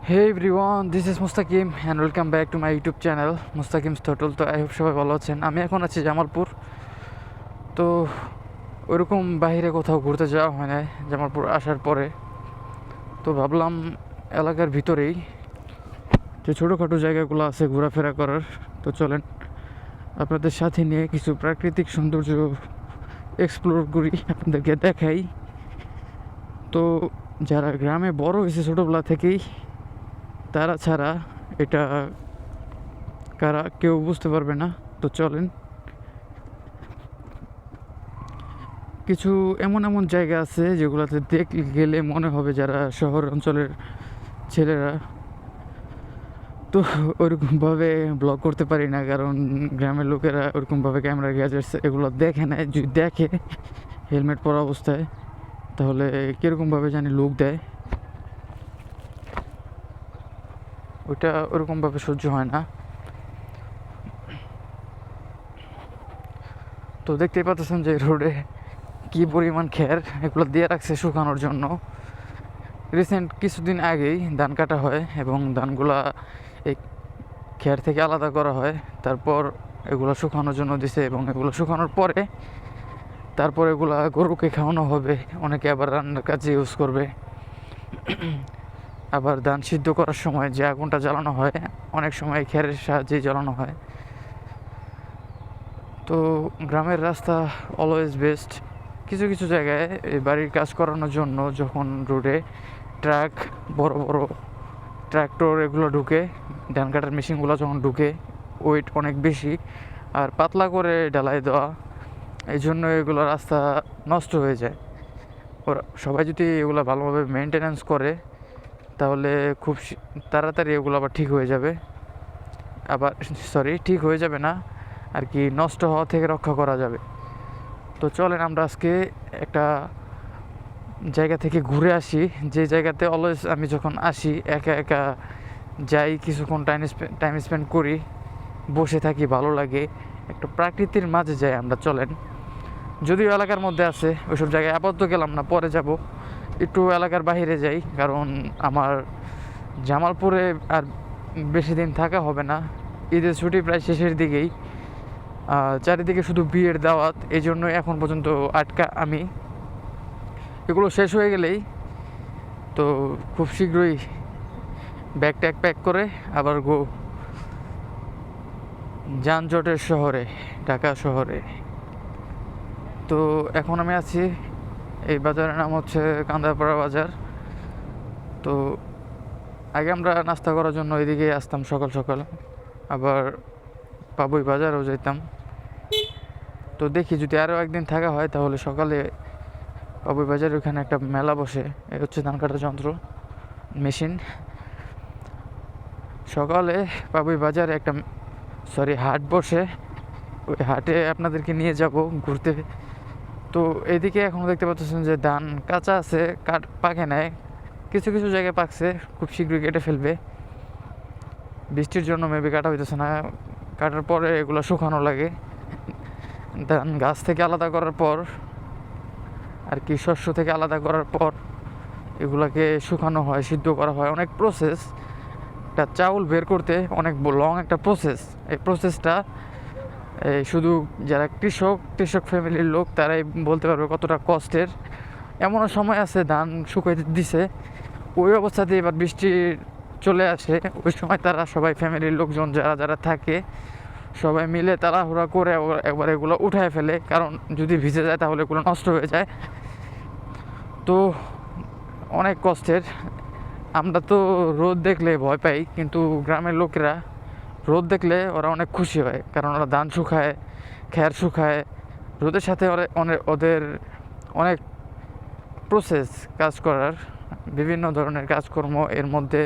Hey everyone, this is Mustaqim and welcome back to my YouTube channel Mustaqim's Total. তো I hope সবাই ভালো আছেন। আমি এখন আছি জামালপুর। তো ওইরকম বাইরে কোথাও ঘুরতে যাওয়া হয় না জামালপুর আসার পরে। তো ভাবলাম এলাকার ভিতরেই যে ছোটোখাটো জায়গাগুলো আছে ঘোরাফেরা করার, তো চলেন আপনাদের সাথে নিয়ে কিছু প্রাকৃতিক সৌন্দর্য এক্সপ্লোর করি, আপনাদেরকে দেখাই। তো যারা গ্রামে বড় হয়েছে ছোটোবেলা থেকেই, তারা ছাড়া এটা কারা কেউ বুঝতে পারবে না। তো চলেন, কিছু এমন এমন জায়গা আছে যেগুলোতে গেলে মনে হবে যারা শহর অঞ্চলের ছেলেরা। তো ওরকমভাবে ব্লগ করতে পারি না, কারণ গ্রামের লোকেরা ওরকমভাবে ক্যামেরা গ্যাজেটস এগুলো দেখে না। যদি দেখে হেলমেট পরা অবস্থায়, তাহলে কীরকমভাবে জানি লুক দেয়, ওইটা ওরকমভাবে সহ্য হয় না। তো দেখতেই পাচ্ছেন যে রোডে কী পরিমাণ খের এগুলো দিয়ে রাখছে শুকানোর জন্য। রিসেন্ট কিছুদিন আগেই ধান কাটা হয় এবং ধানগুলা এই খের থেকে আলাদা করা হয়, তারপর এগুলো শুকানোর জন্য দিছে এবং এগুলো শুকানোর পরে তারপর এগুলা গরুকে খাওয়ানো হবে। অনেকে আবার রান্নার কাজে ইউজ করবে। আবার ধান সিদ্ধ করার সময় যে আগুনটা জ্বালানো হয়, অনেক সময় খেরের সাহায্যেই জ্বালানো হয়। তো গ্রামের রাস্তা অলওয়েজ বেস্ট। কিছু কিছু জায়গায় এই বাড়ির কাজ করানোর জন্য যখন রোডে ট্রাক, বড় বড় ট্র্যাক্টর এগুলো ঢুকে, ধান কাটার মেশিনগুলো যখন ঢুকে, ওয়েট অনেক বেশি আর পাতলা করে ঢালাই দেওয়া, এই জন্য এগুলো রাস্তা নষ্ট হয়ে যায়। ওরা সবাই যদি এগুলো ভালোভাবে মেনটেনেন্স করে, তাহলে খুব তাড়াতাড়ি এগুলো আবার ঠিক হয়ে যাবে। আবার ঠিক হয়ে যাবে না আর কি, নষ্ট হওয়া থেকে রক্ষা করা যাবে। তো চলেন আমরা আজকে একটা জায়গা থেকে ঘুরে আসি, যে জায়গাতে অলওয়েজ আমি যখন আসি একা একা যাই, কিছুক্ষণ টাইম স্পেন্ড করি, বসে থাকি, ভালো লাগে, একটা প্রাকৃতির মাঝে যাই আমরা। চলেন, যদিও এলাকার মধ্যে আছে, ওইসব জায়গায় আপাতত গেলাম না, পরে যাব। একটু এলাকার বাইরে যাই, কারণ আমার জামালপুরে আর বেশি দিন থাকা হবে না। ঈদের ছুটি প্রায় শেষের দিকেই, চারিদিকে শুধু বিয়ের দাওয়াত, এই জন্য এখন পর্যন্ত আটকা আমি। এগুলো শেষ হয়ে গেলেই তো খুব শীঘ্রই ব্যাগ ট্যাগ প্যাক করে আবার যানজটের শহরে, ঢাকা শহরে। তো এখন আমি আছি, এই বাজারের নাম হচ্ছে কান্দাপাড়া বাজার। তো আগে আমরা নাস্তা করার জন্য এদিকে আসতাম সকাল সকাল, আবার পাবই বাজারও যেতাম। তো দেখি যদি আরও একদিন থাকা হয়, তাহলে সকালে পাবই বাজারে ওখানে একটা মেলা বসে, এই হচ্ছে ধান কাটার যন্ত্র মেশিন। সকালে পাবই বাজারে একটা হাট বসে, ওই হাটে আপনাদেরকে নিয়ে যাব ঘুরতে। তো এদিকে এখনও দেখতে পাচ্ছেন যে ধান কাঁচা আছে, পাকে নাই, কিছু কিছু জায়গায় পাকছে, খুব শীঘ্রই কেটে ফেলবে। বৃষ্টির জন্য মেবি কাটা হইতেছে না, কাটার পরে এগুলো শুকানো লাগে। ধান গাছ থেকে আলাদা করার পর আর কি, শস্য থেকে আলাদা করার পর এগুলাকে শুকানো হয়, সিদ্ধ করা হয়, অনেক প্রসেস। একটা চাউল বের করতে অনেক লং একটা প্রসেস। এই প্রসেসটা শুধু যারা কৃষক ফ্যামিলির লোক, তারাই বলতে পারবে কতটা কষ্টের। এমনও সময় আছে ধান শুকাইতে দিছে, ওই অবস্থাতে এবার বৃষ্টি চলে আসে, ওই সময় তারা সবাই ফ্যামিলির লোকজন যারা যারা থাকে সবাই মিলে তাড়াহুড়া করে একবার এগুলো উঠায় ফেলে, কারণ যদি ভিজে যায় তাহলে এগুলো নষ্ট হয়ে যায়। তো অনেক কষ্টের। আমরা তো রোদ দেখলে ভয় পাই, কিন্তু গ্রামের লোকেরা রোদ দেখলে ওরা অনেক খুশি হয়, কারণ ওরা ধান শুকায়, খের শুকায়। রোদের সাথে ওদের অনেক প্রসেস কাজ করার, বিভিন্ন ধরনের কাজকর্ম। এর মধ্যে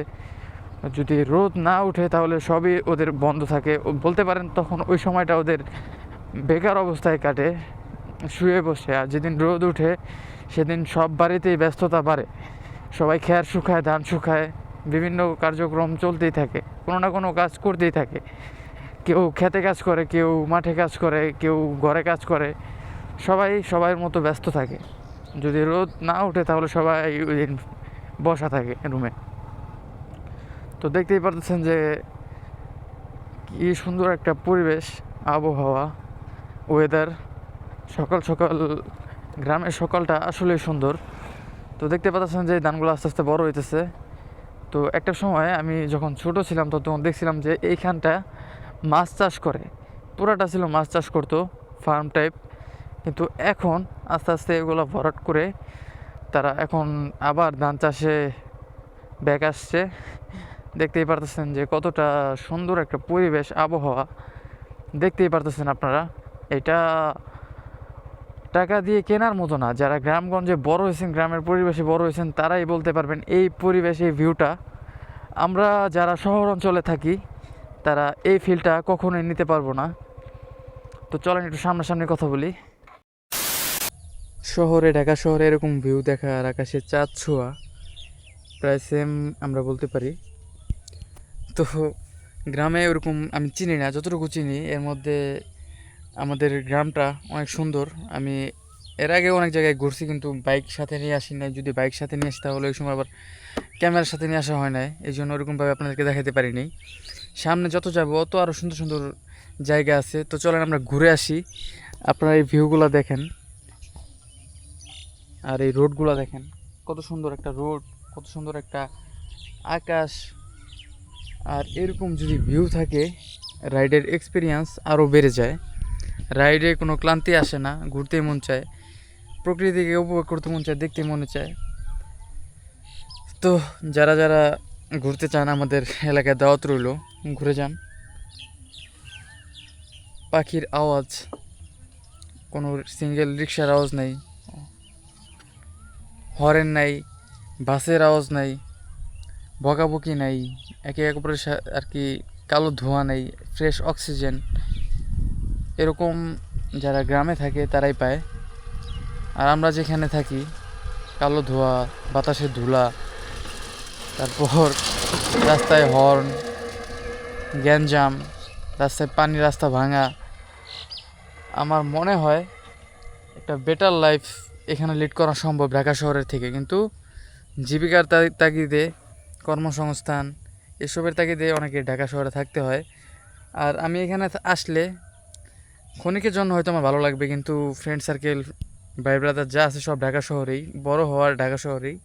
যদি রোদ না উঠে তাহলে সবই ওদের বন্ধ থাকে, বলতে পারেন তখন ওই সময়টা ওদের বেকার অবস্থায় কাটে, শুয়ে বসে। আর যেদিন রোদ উঠে সেদিন সব বাড়িতেই ব্যস্ততা বাড়ে, সবাই খের শুকায়, ধান শুকায়, বিভিন্ন কার্যক্রম চলতেই থাকে, কোনো না কোনো কাজ করতেই থাকে। কেউ খেতে কাজ করে, কেউ মাঠে কাজ করে, কেউ ঘরে কাজ করে, সবাই সবার মতো ব্যস্ত থাকে। যদি রোদ না ওঠে তাহলে সবাই ওই দিন বসা থাকে রুমে। তো দেখতেই পারতেছেন যে কি সুন্দর একটা পরিবেশ, আবহাওয়া, ওয়েদার। সকাল সকাল গ্রামের সকালটা আসলেই সুন্দর। তো দেখতে পাচ্ছেন যে ধানগুলো আস্তে আস্তে বড় হইতেছে। তো একটা সময় আমি যখন ছোট ছিলাম তখন দেখছিলাম যে এইখানটা মাছ চাষ করে, পুরাটা ছিল মাছ চাষ করতো, ফার্ম টাইপ। কিন্তু এখন আস্তে আস্তে এগুলো ভরাট করে তারা এখন আবার ধান চাষে ব্যাক আসছে। দেখতেই পারতেছেন যে কতটা সুন্দর একটা পরিবেশ, আবহাওয়া। দেখতেই পারতেছেন আপনারা, এটা টাকা দিয়ে কেনার মতো না। যারা গ্রামগঞ্জে বড় হয়েছেন, গ্রামের পরিবেশে বড় হয়েছেন, তারাই বলতে পারবেন এই পরিবেশ, এই ভিউটা। আমরা যারা শহর অঞ্চলে থাকি তারা এই ফিলটা কখনোই নিতে পারবো না। তো চলেন একটু সামনাসামনি কথা বলি। শহরে, ঢাকা শহরে এরকম ভিউ দেখা আর আকাশে চাঁদ ছোঁয়া প্রায় সেম আমরা বলতে পারি। তো গ্রামে ওরকম আমি চিনি না, যতটুকু চিনি এর মধ্যে আমাদের গ্রামটা অনেক সুন্দর। আমি এর আগে অনেক জায়গায় ঘুরছি কিন্তু বাইক সাথে নিয়ে আসি নাই। যদি বাইক সাথে নিয়ে আসি তাহলে ওই সময় আবার ক্যামেরার সাথে নিয়ে আসা হয় নাই, এই জন্য ওরকমভাবে আপনাদেরকে দেখাতে পারিনি। সামনে যত যাবো অত আরও সুন্দর সুন্দর জায়গা আছে। তো চলেন আমরা ঘুরে আসি। আপনারা এই ভিউগুলো দেখেন আর এই রোডগুলো দেখেন, কত সুন্দর একটা রোড, কত সুন্দর একটা আকাশ। আর এরকম যদি ভিউ থাকে রাইডের এক্সপিরিয়েন্স আরও বেড়ে যায়। রাইডে কোনো ক্লান্তি আসে না, ঘুরতেই মন চায়, প্রকৃতিকে উপভোগ করতে মন চায়, দেখতে মনে চায়। তো যারা যারা ঘুরতে চান আমাদের এলাকায় দাওয়াত রইল, ঘুরে যান। পাখির আওয়াজ, কোনো সিঙ্গেল রিক্সার আওয়াজ নেই, হরেন নাই, বাসের আওয়াজ নাই, বকাবকি নাই, একে অপরের আর কি কালো ধোঁয়া নেই, ফ্রেশ অক্সিজেন। এরকম যারা গ্রামে থাকে তারাই পায়। আর আমরা যেখানে থাকি কালো ধোঁয়া, বাতাসের ধুলা, তারপর রাস্তায় হর্ন, গ্যাঞ্জাম, রাস্তায় পানি, রাস্তা ভাঙা। আমার মনে হয় একটা বেটার লাইফ এখানে লিড করা সম্ভব ঢাকা শহরের থেকে, কিন্তু জীবিকার তাগিদে, কর্মসংস্থান এসবের তাগিদে অনেকে ঢাকা শহরে থাকতে হয়। আর আমি এখানে আসলে ক্ষণিকের জন্য হয়তো আমার ভালো লাগবে, কিন্তু ফ্রেন্ড সার্কেল, ভাই ব্রাদার যা আছে সব ঢাকা শহরেই, বড় হওয়ার ঢাকা শহরেই।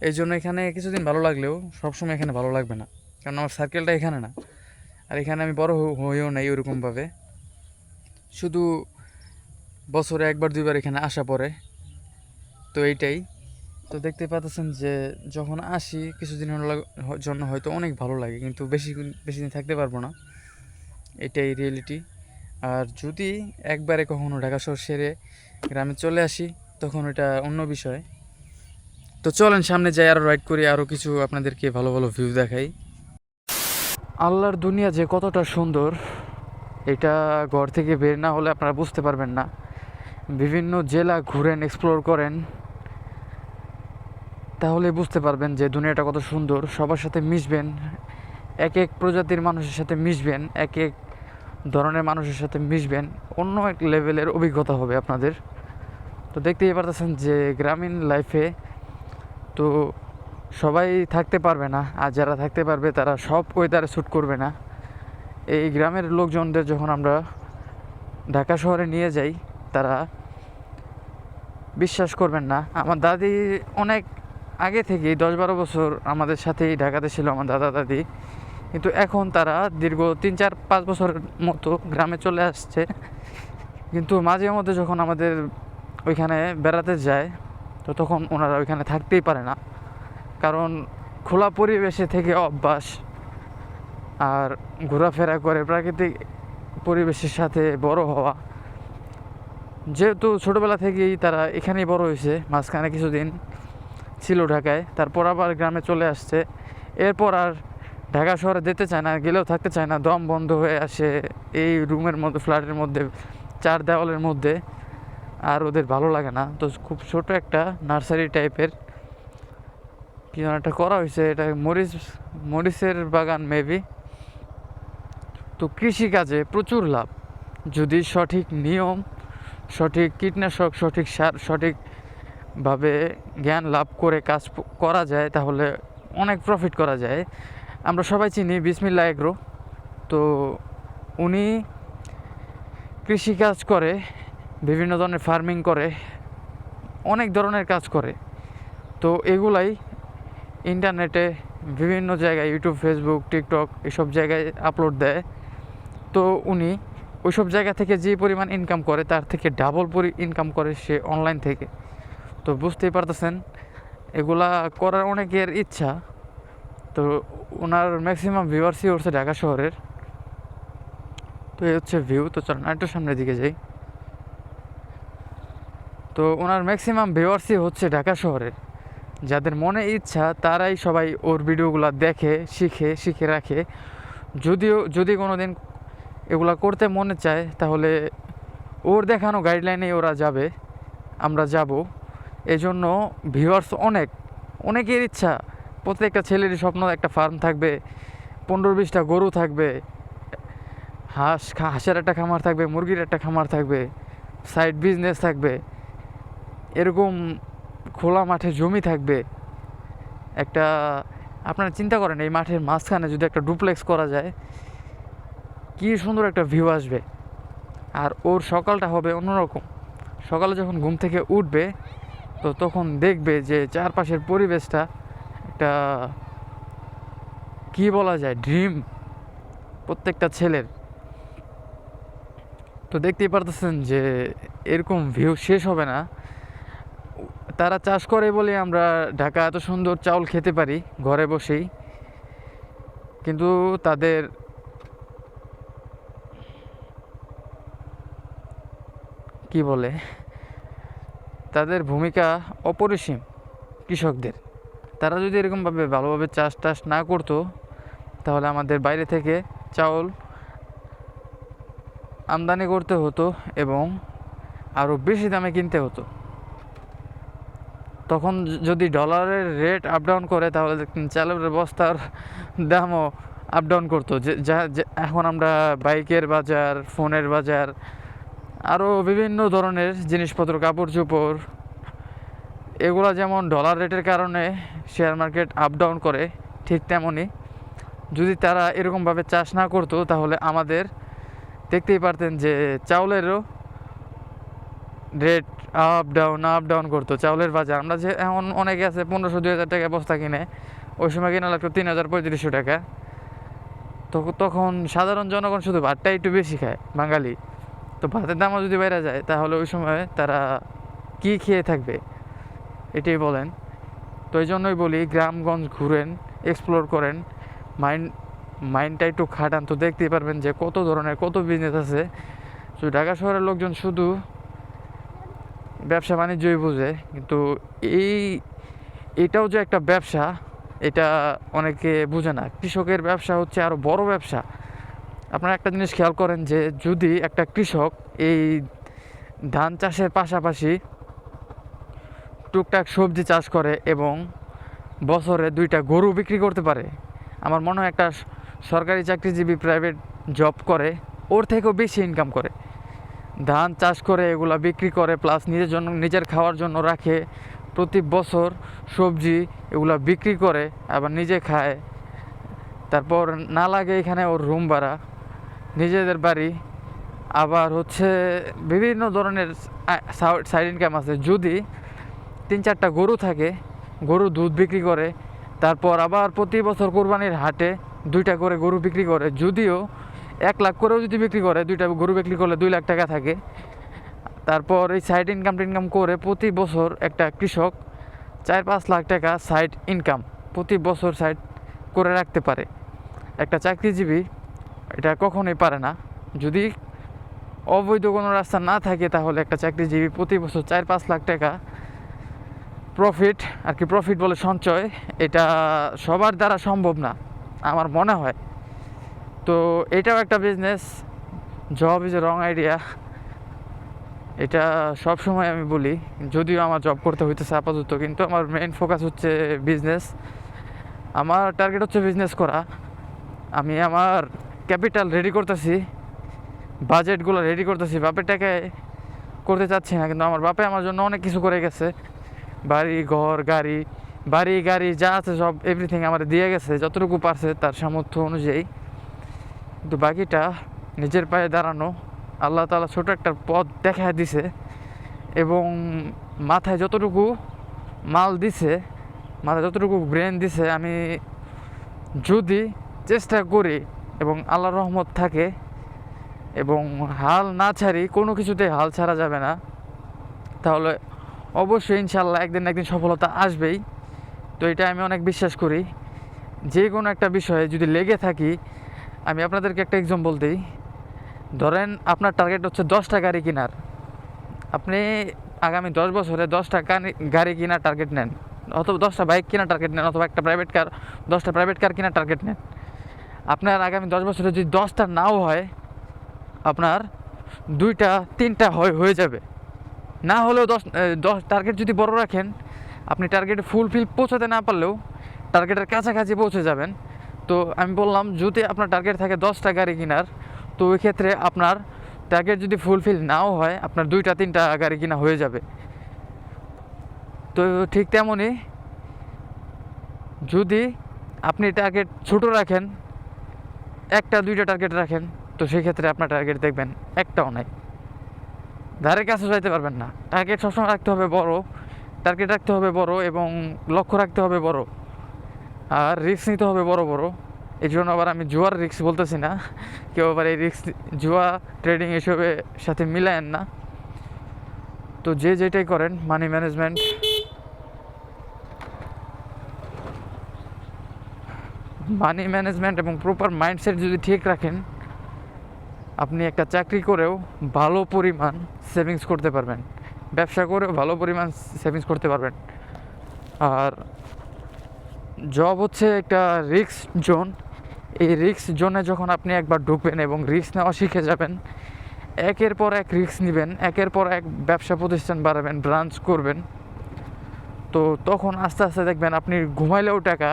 এই জন্য এখানে কিছুদিন ভালো লাগলেও সবসময় এখানে ভালো লাগবে না, কারণ আমার সার্কেলটা এখানে না। আর এখানে আমি বড় হয়েও নাই ওরকমভাবে, শুধু বছরে একবার দুইবার এখানে আসা পড়ে। তো এইটাই। তো দেখতে পাচ্ছেন যে যখন আসি কিছুদিন জন্য হয়তো অনেক ভালো লাগে, কিন্তু বেশি দিন থাকতে পারবো না, এটাই রিয়েলিটি। আর যদি একবারে কখনো ঢাকা শহর সেরে গ্রামে চলে আসি তখন এটা অন্য বিষয়। তো চলেন সামনে যাই, আরও রাইড করি, আরও কিছু আপনাদেরকে ভালো ভালো ভিউ দেখাই। আল্লাহর দুনিয়া যে কতটা সুন্দর এটা ঘর থেকে বের না হলে আপনারা বুঝতে পারবেন না। বিভিন্ন জেলা ঘুরেন, এক্সপ্লোর করেন, তাহলে বুঝতে পারবেন যে দুনিয়াটা কত সুন্দর। সবার সাথে মিশবেন, এক এক প্রজাতির মানুষের সাথে মিশবেন, এক এক ধরনের মানুষের সাথে মিশবেন, অন্য এক লেভেলের অভিজ্ঞতা হবে আপনাদের। তো দেখতেই পারতেছেন যে গ্রামীণ লাইফে তো সবাই থাকতে পারবে না, আর যারা থাকতে পারবে তারা সব ওয়েদারে শ্যুট করবে না। এই গ্রামের লোকজনদের যখন আমরা ঢাকা শহরে নিয়ে যাই তারা বিশ্বাস করবেন না। আমার দাদি অনেক আগে থেকেই 10-12 বছর আমাদের সাথেই ঢাকাতে ছিল, আমার দাদা দাদি, কিন্তু এখন তারা দীর্ঘ 3-4-5 বছরের মতো গ্রামে চলে আসছে। কিন্তু মাঝে মধ্যে যখন আমাদের ওইখানে বেড়াতে যায় তো তখন ওনারা ওইখানে থাকতেই পারে না, কারণ খোলা পরিবেশে থেকে অভ্যাস আর ঘোরাফেরা করে প্রাকৃতিক পরিবেশের সাথে বড় হওয়া। যেহেতু ছোটোবেলা থেকেই তারা এখানেই বড় হয়েছে, মাঝখানে কিছুদিন ছিল ঢাকায়, তারপর আবার গ্রামে চলে আসছে। এরপর আর ঢাকা শহরে যেতে চায় না, গেলেও থাকতে চায় না, দম বন্ধ হয়ে আসে এই রুমের মধ্যে, ফ্ল্যাটের মধ্যে, চার দেওয়ালের মধ্যে। আর ওদের ভালো লাগে না। তো খুব ছোট একটা নার্সারি টাইপের কি যেন একটা করা হয়েছে, এটা মরিচের বাগান মেবি। তো কৃষিকাজে প্রচুর লাভ, যদি সঠিক নিয়ম, সঠিক কীটনাশক, সঠিক সার, সঠিকভাবে জ্ঞান লাভ করে কাজ করা যায় তাহলে অনেক প্রফিট করা যায়। আমরা সবাই চিনি বিসমিল্লাহ এগ্রো। তো উনি কৃষিকাজ করে, বিভিন্ন ধরনের ফার্মিং করে, অনেক ধরনের কাজ করে। তো এগুলাই ইন্টারনেটে বিভিন্ন জায়গায় ইউটিউব, ফেসবুক, টিকটক এসব জায়গায় আপলোড দেয়। তো উনি ওইসব জায়গা থেকে যে পরিমাণ ইনকাম করে তার থেকে ডাবল ইনকাম করে সে অনলাইন থেকে। তো বুঝতেই পারতেছেন এগুলা করার অনেকের ইচ্ছা। তো ওনার ম্যাক্সিমাম ভিউয়ার্সই হচ্ছে ঢাকা শহরের। তো এই হচ্ছে ভিউ। তো চলেন আরেকটু সামনের দিকে যাই। তো ওনার ম্যাক্সিমাম ভিউয়ার্সই হচ্ছে ঢাকা শহরের। যাদের মনে ইচ্ছা তারাই সবাই ওর ভিডিওগুলো দেখে, শিখে রাখে। যদি কোনো দিন এগুলা করতে মনে চায় তাহলে ওর দেখানো গাইডলাইনে ওরা যাবে, আমরা যাব। এই জন্য ভিউয়ার্স অনেকের ইচ্ছা, প্রত্যেকটা ছেলেরই স্বপ্ন একটা ফার্ম থাকবে, 15-20টা গরু থাকবে, হাঁসের একটা খামার থাকবে, মুরগির একটা খামার থাকবে, সাইড বিজনেস থাকবে, এরকম খোলা মাঠে জমি থাকবে একটা। আপনারা চিন্তা করেন এই মাঠের মাঝখানে যদি একটা ডুপ্লেক্স করা যায় কি সুন্দর একটা ভিউ আসবে। আর ওর সকালটা হবে অন্যরকম। সকালে যখন ঘুম থেকে উঠবে তো তখন দেখবে যে চারপাশের পরিবেশটা একটা কি বলা যায়, ড্রিম প্রত্যেকটা ছেলের। তো দেখতেই পারতেছেন যে এরকম ভিউ শেষ হবে না। তারা চাষ করে বলে আমরা ঢাকা এত সুন্দর চাউল খেতে পারি ঘরে বসেই, কিন্তু তাদের কি বলে, তাদের ভূমিকা অপরিসীম কৃষকদের। তারা যদি এরকমভাবে ভালোভাবে চাষ না করতো তাহলে আমাদের বাইরে থেকে চাউল আমদানি করতে হতো এবং আরও বেশি দামে কিনতে হতো। তখন যদি ডলারের রেট আপ ডাউন করে তাহলে চালের বস্তার দামও আপ ডাউন করতো। যা এখন আমরা বাইকের বাজার, ফোনের বাজার, আরও বিভিন্ন ধরনের জিনিসপত্র, কাপড় চোপড়, এগুলো যেমন ডলার রেটের কারণে শেয়ার মার্কেট আপ ডাউন করে, ঠিক তেমনই যদি তারা এরকমভাবে চাষ না করতো তাহলে আমাদের দেখতেই পারতেন যে চাউলেরও রেট আপ ডাউন করতো। চাউলের বাজার আমরা যে এখন অনেকে আছে 1500-2000 টাকা বস্তা কিনে, ওই সময় কিনা লাগতো 3000-3500 টাকা। তখন সাধারণ জনগণ শুধু ভাতটা একটু বেশি খায় বাঙালি। তো ভাতের দামও যদি বেড়ে যায় তাহলে ওই সময় তারা কি খেয়ে থাকবে এটাই বলেন। তো এই জন্যই বলি গ্রামগঞ্জ ঘুরেন, এক্সপ্লোর করেন, মাইন্ডটা একটু খাটান, তো দেখতেই পারবেন যে কত ধরনের কত বিজনেস আছে। তো ঢাকা শহরের লোকজন শুধু ব্যবসা বাণিজ্যই বুঝে, কিন্তু এটাও যে একটা ব্যবসা এটা অনেকে বুঝে না। কৃষকের ব্যবসা হচ্ছে আরও বড় ব্যবসা। আপনারা একটা জিনিস খেয়াল করেন যে যদি একটা কৃষক এই ধান চাষের পাশাপাশি টুকটাক সবজি চাষ করে এবং বছরে 2টা গরু বিক্রি করতে পারে, আমার মনে হয় একটা সরকারি চাকরিজীবী প্রাইভেট জব করে ওর থেকেও বেশি ইনকাম করে। ধান চাষ করে এগুলা বিক্রি করে, প্লাস নিজের খাওয়ার জন্য রাখে, প্রতি বছর সবজি এগুলা বিক্রি করে, আবার নিজে খায়। তারপর না লাগে এখানে ওর রুম ভাড়া, নিজেদের বাড়ি, আবার হচ্ছে বিভিন্ন ধরনের সাইড ইনকাম আছে। যদি 3-4টা গরু থাকে, গরু দুধ বিক্রি করে, তারপর আবার প্রতি বছর কোরবানির হাটে 2টা করে গরু বিক্রি করে। যদিও 1 লাখ করেও যদি বিক্রি করে, 2টা গরু বিক্রি করলে 2 লাখ টাকা থাকে। তারপর এই সাইড ইনকাম করে প্রতি বছর একটা কৃষক 4-5 লাখ টাকা সাইড ইনকাম প্রতি বছর সাইড করে রাখতে পারে। একটা চাকরিজীবী এটা কখনোই পারে না। যদি অবৈধ কোনো রাস্তা না থাকে তাহলে একটা চাকরিজীবী প্রতি বছর 4-5 লাখ টাকা প্রফিট, আর কি প্রফিট বলে সঞ্চয়, এটা সবার দ্বারা সম্ভব না আমার মনে হয়। তো এটাও একটা business. Job is a wrong idea, এটা সব সময় আমি বলি। যদিও আমার জব করতে হইতেছে আপাতত, কিন্তু আমার মেইন ফোকাস হচ্ছে বিজনেস। আমার টার্গেট হচ্ছে বিজনেস করা। আমি আমার ক্যাপিটাল রেডি করতেছি, বাজেটগুলো রেডি করতেছি। বাপের টাকায় করতে চাচ্ছি না, কিন্তু আমার বাপে আমার জন্য অনেক কিছু করে গেছে। বাড়ি, ঘর, গাড়ি, বাড়ি গাড়ি যা আছে সব এভরিথিং আমার দিয়ে গেছে যতটুকু পারছে তার সামর্থ্য অনুযায়ী। কিন্তু বাকিটা নিজের পায়ে দাঁড়ানো, আল্লাহ তাআলা ছোট একটা পথ দেখা দিছে এবং মাথায় যতটুকু মাল দিছে, মাথায় যতটুকু ব্রেন দিছে, আমি যদি চেষ্টা করি এবং আল্লাহর রহমত থাকে এবং হাল না ছাড়ি, কোনো কিছুতে হাল ছাড়া যাবে না, তাহলে অবশ্যই ইনশাল্লাহ একদিন না একদিন সফলতা আসবেই। তো এটা আমি অনেক বিশ্বাস করি। যে কোনো একটা বিষয়ে যদি লেগে থাকি, আমি আপনাদেরকে একটা এক্সাম্পল দিই। ধরেন আপনার টার্গেট হচ্ছে 10টা গাড়ি কেনার, আপনি আগামী 10 বছরে 10টা গাড়ি কেনার টার্গেট নেন, অথবা 10টা বাইক কেনার টার্গেট নেন, অথবা একটা প্রাইভেট কার, 10টা প্রাইভেট কার কেনার টার্গেট নেন। আপনার আগামী 10 বছরে যদি 10টা নাও হয়, আপনার 2টা 3টা হয়ে যাবে। না হলেও 10 টার্গেট যদি বড় রাখেন, আপনি টার্গেটে ফুলফিল পৌঁছাতে না পারলেও টার্গেটের কাছাকাছি পৌঁছে যাবেন। তো আমি বললাম, যদি আপনার টার্গেট থাকে 10টা গাড়ি কেনার, তো ওই ক্ষেত্রে আপনার টার্গেট যদি ফুলফিল নাও হয়, আপনার 2টা 3টা গাড়ি কেনা হয়ে যাবে। তো ঠিক তেমনই যদি আপনি টার্গেট ছোটো রাখেন, 1টা 2টা টার্গেট রাখেন, তো সেই ক্ষেত্রে আপনার টার্গেট দেখবেন একটাও নাই, ধারে কাছে যাইতে পারবেন না। টার্গেট সবসময় রাখতে হবে বড়, টার্গেট রাখতে হবে বড় এবং লক্ষ্য রাখতে হবে বড়, আর রিস্ক নিতে হবে বড় বড়। এই জন্য আবার আমি জুয়ার রিস্ক বলতেছি না, কেউ আবার এই রিস্ক জুয়া ট্রেডিং এসবের সাথে মিলায়েন না। তো যে যেটাই করেন, মানি ম্যানেজমেন্ট এবং প্রপার মাইন্ডসেট যদি ঠিক রাখেন, আপনি একটা চাকরি করেও ভালো পরিমাণ সেভিংস করতে পারবেন, ব্যবসা করেও ভালো পরিমাণ সেভিংস করতে পারবেন। আর জব হচ্ছে একটা রিস্ক জোন। এই রিস্ক জোনে যখন আপনি একবার ঢুকবেন এবং রিস্ক নেওয়া শিখে যাবেন, একের পর এক রিস্ক নেবেন, একের পর এক ব্যবসা প্রতিষ্ঠান বাড়াবেন, ব্রাঞ্চ করবেন, তো তখন আস্তে আস্তে দেখবেন আপনি ঘুমাইলেও টাকা,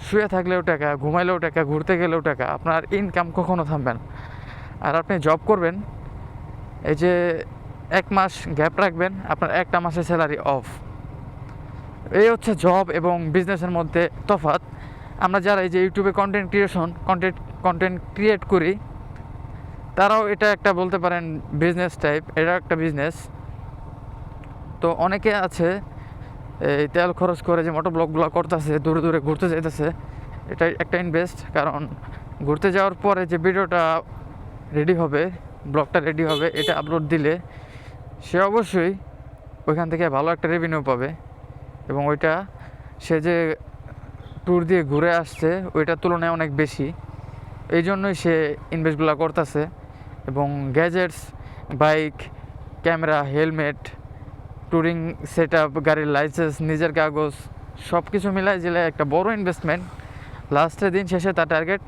শুয়ে থাকলেও টাকা, ঘুমাইলেও টাকা, ঘুরতে গেলেও টাকা, আপনার ইনকাম কখনো থামবে না। আর আপনি জব করবেন, এই যে 1 মাস গ্যাপ রাখবেন, আপনার একটা মাসের স্যালারি অফ। এই হচ্ছে জব এবং বিজনেসের মধ্যে তফাৎ। আমরা যারা এই যে ইউটিউবে কন্টেন্ট ক্রিয়েট করি, তারাও এটা একটা বলতে পারেন বিজনেস টাইপ, এটা একটা বিজনেস। তো অনেকে আছে এই তেল খরচ করে যে মোটর ব্লগগুলো করতেছে, দূরে দূরে ঘুরতে যেতেছে, এটা একটা ইনভেস্ট। কারণ ঘুরতে যাওয়ার পরে যে ভিডিওটা রেডি হবে, ব্লগটা রেডি হবে, এটা আপলোড দিলে সে অবশ্যই ওইখান থেকে ভালো একটা রেভিনিউ পাবে, এবং ওইটা সে যে ট্যুর দিয়ে ঘুরে আসছে ওইটার তুলনায় অনেক বেশি। এই জন্যই সে ইনভেস্টগুলো করতেছে। এবং gadgets, bike, camera, helmet, touring set up, গাড়ির লাইসেন্স, নিজের কাগজ, সব কিছু মিলাই জিলে একটা বড় ইনভেস্টমেন্ট। লাস্টের দিন শেষে তার টার্গেট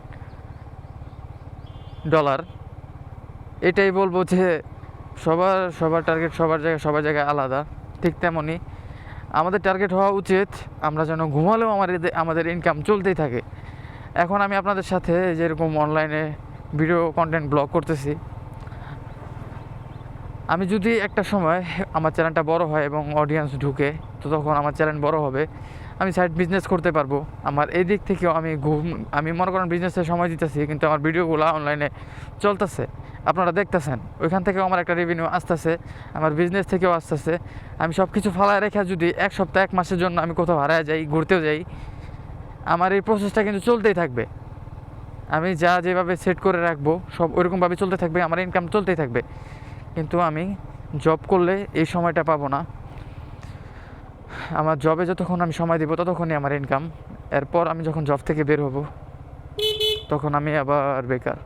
$। এটাই বলবো যে সবার টার্গেট সবার জায়গায় আলাদা। ঠিক তেমনই আমাদের টার্গেট হওয়া উচিত আমরা যেন ঘুমালেও আমাদের ইনকাম চলতেই থাকে। এখন আমি আপনাদের সাথে যেরকম অনলাইনে ভিডিও কন্টেন্ট ব্লগ করতেছি, আমি যদি একটা সময় আমার চ্যানেলটা বড় হয় এবং অডিয়েন্স ঢুকে, তো তখন আমার চ্যানেল বড় হবে, আমি সাইড বিজনেস করতে পারবো। আমার এই দিক থেকেও আমি মনে করেন বিজনেসে সময় দিতেছি, কিন্তু আমার ভিডিওগুলো অনলাইনে চলতেছে, আপনারা দেখতেছেন, ওইখান থেকেও আমার একটা রেভিনিউ আসতেছে, আমার বিজনেস থেকেও আসতেছে। আমি সব কিছু ফালায় রেখে যদি 1 সপ্তাহ 1 মাসের জন্য আমি কোথাও হারায় যাই, ঘুরতেও যাই, আমার এই প্রসেসটা কিন্তু চলতেই থাকবে। আমি যেভাবে সেট করে রাখবো সব ওইরকমভাবে চলতে থাকবে, আমার ইনকাম চলতেই থাকবে। কিন্তু আমি জব করলে এই সময়টা পাবো না। আমার জবে যতক্ষণ আমি সময় দিব ততক্ষণই আমার ইনকাম। এরপর আমি যখন জব থেকে বের হব, তখন আমি আবার বেকার।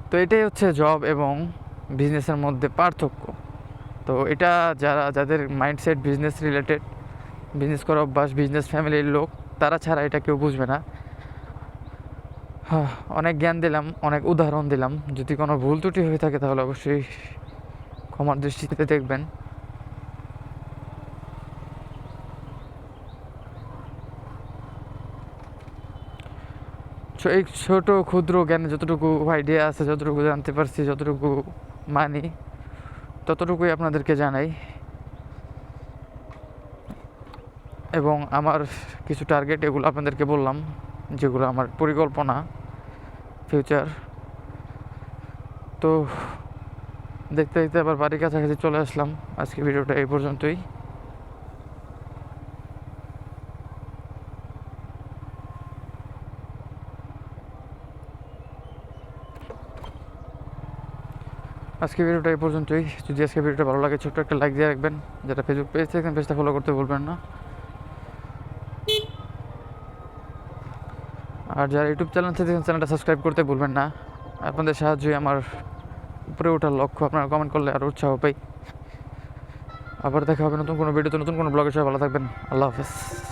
তো এটাই হচ্ছে জব এবং বিজনেসের মধ্যে পার্থক্য। তো এটা যাদের মাইন্ডসেট বিজনেস রিলেটেড, বিজনেস করার অভ্যাস, বিজনেস ফ্যামিলির লোক, তারা ছাড়া এটা কেউ বুঝবে না। অনেক জ্ঞান দিলাম, অনেক উদাহরণ দিলাম। যদি কোনো ভুল ত্রুটি হয়ে থাকে তাহলে অবশ্যই ক্ষমার দৃষ্টিতে দেখবেন। এই ছোট ক্ষুদ্র জ্ঞানে যতটুকু আইডিয়া আছে, যতটুকু জানতে পারছি, যতটুকু মানি, ততটুকুই আপনাদেরকে জানাই। এবং আমার কিছু টার্গেট, এগুলো আপনাদেরকে বললাম, যেগুলো আমার পরিকল্পনা ফিউচার। তো দেখতে দেখতে আবার বাড়ির কাছাকাছি চলে আসলাম। আজকে ভিডিওটা এই পর্যন্তই। আজকে ভিডিওটা এই পর্যন্তই। যদি আজকে ভিডিওটা ভালো লাগে ছোট্ট একটা লাইক দিয়ে রাখবেন। যেটা ফেসবুক পেজ থেকে পেজটা ফলো করতে ভুলবেন না। আর যারা ইউটিউব চ্যানেল থেকে দেখেন চ্যানেলটা সাবস্ক্রাইব করতে ভুলবেন না। আপনাদের সাহায্যই আমার উপরে ওঠার লক্ষ্য। আপনারা কমেন্ট করলে আরও উৎসাহ পাই। আবার দেখা হবে নতুন কোনো ভিডিওতে, নতুন কোনো ব্লগে। সবাই ভালো থাকবেন। আল্লাহ হাফেজ।